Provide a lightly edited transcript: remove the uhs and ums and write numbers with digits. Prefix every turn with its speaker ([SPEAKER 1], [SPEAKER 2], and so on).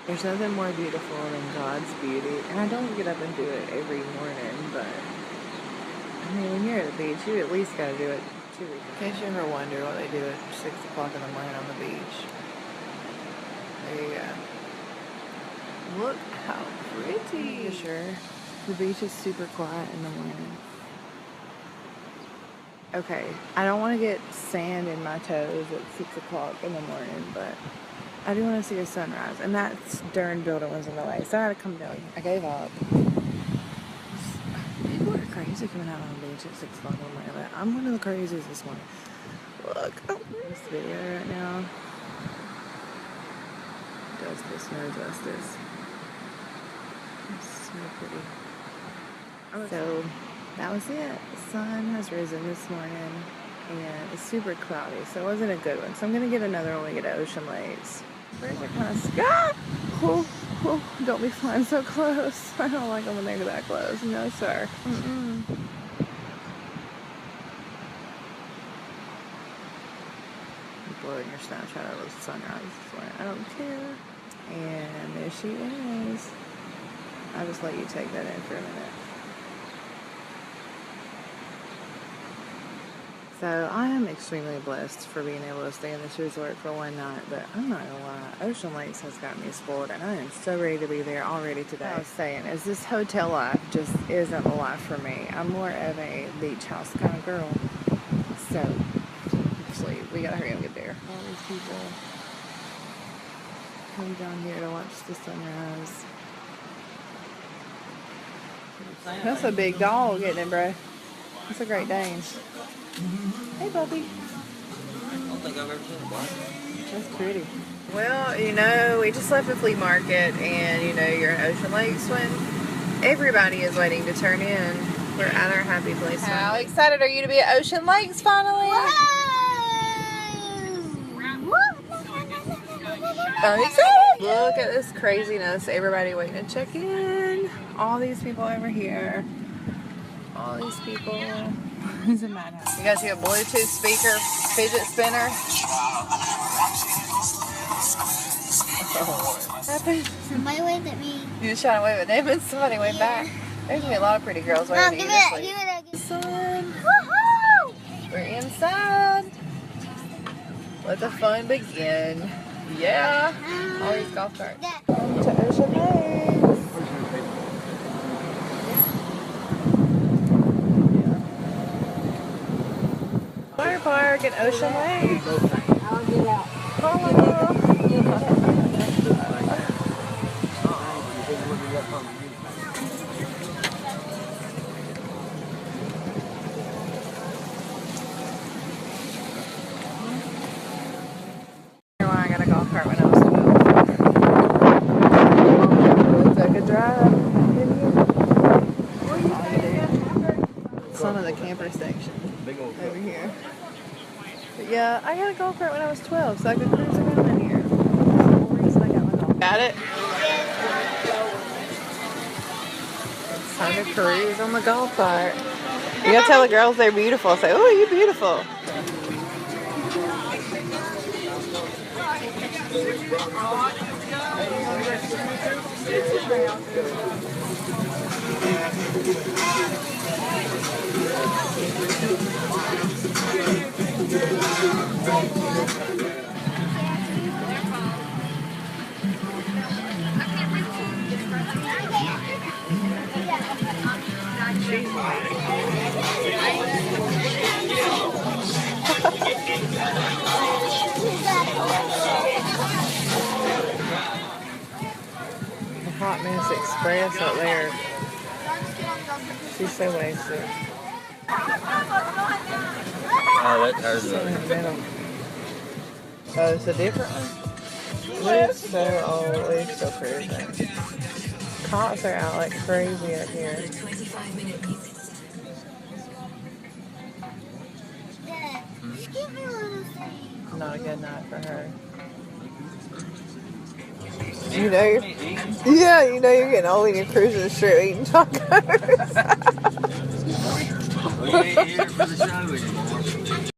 [SPEAKER 1] There's nothing more beautiful than God's beauty. And I don't get up and do it every morning, but I mean, when you're at the beach, you at least gotta do it 2 weeks. In case you ever wonder what they do at 6 o'clock in the morning on the beach. There you go. Look how pretty. For sure. The beach is super quiet in the morning. Okay, I don't want to get sand in my toes at 6 o'clock in the morning, but I do want to see a sunrise, and that darn building was in the way, so I had to come down. I gave up. People are crazy coming out on the beach at 6 o'clock in the morning, but I'm one of the crazies this morning. Look, this video right now does this no justice. It's so pretty. So that was it. The sun has risen this morning, and it's super cloudy, so it wasn't a good one. So I'm gonna get another one when we get to Ocean Lakes. Birds are kind of oh, don't be flying so close. I don't like them when they're that close. No, sir. Blowing your Snapchat out of the sunrise this morning. I don't care. And there she is. I'll just let you take that in for a minute. So I am extremely blessed for being able to stay in this resort for one night, but I'm not gonna lie, Ocean Lakes has got me spoiled, and I am so ready to be there already today. I was saying, is this hotel life just isn't the life for me. I'm more of a beach house kind of girl. So, sleep. We gotta hurry up and get there. All these people come down here to watch the sunrise. That's a big dog, isn't it, bro? That's a Great Dane. Hey, Bubby.
[SPEAKER 2] I don't think I've ever seen a black one.
[SPEAKER 1] That's pretty. Well, you know, we just left the flea market, and you know, you're in Ocean Lakes when everybody is waiting to turn in. We're at our happy place. How excited are you to be at Ocean Lakes finally? Are you excited? Look at this craziness. Everybody waiting to check in. All these people over here. All these people. It's a madhouse. You guys see a Bluetooth speaker, fidget spinner. What happened?
[SPEAKER 3] Somebody waved at me.
[SPEAKER 1] You just trying to wave at them and somebody waved back. There's gonna be a lot of pretty girls waving at you this week.
[SPEAKER 3] Give it.
[SPEAKER 1] Sun.
[SPEAKER 3] Woohoo!
[SPEAKER 1] We're inside. Let the fun begin. Yeah. All these golf carts. To Ocean Lakes. Water park in Ocean Lakes.
[SPEAKER 3] I'll get out.
[SPEAKER 1] Hello. I got a golf cart when I was 12. Took a drive. Some of the camper section over here. But yeah, I got a golf cart when I was 12, so I could cruise around in here. That's the whole reason I got my golf cart. Got it? It's time to cruise on the golf cart. You gotta tell the girls they're beautiful. Say, oh, you're beautiful. The Hot Mess Express up there. She's so wasted.
[SPEAKER 2] Oh, that's
[SPEAKER 1] In the middle. Oh, it's a different one? It's so old. It's so pretty. Cops are out like crazy up here. Not a good night for her. You know you're getting old when you're cruising the strip eating tacos.
[SPEAKER 2] we ain't here for the show anymore.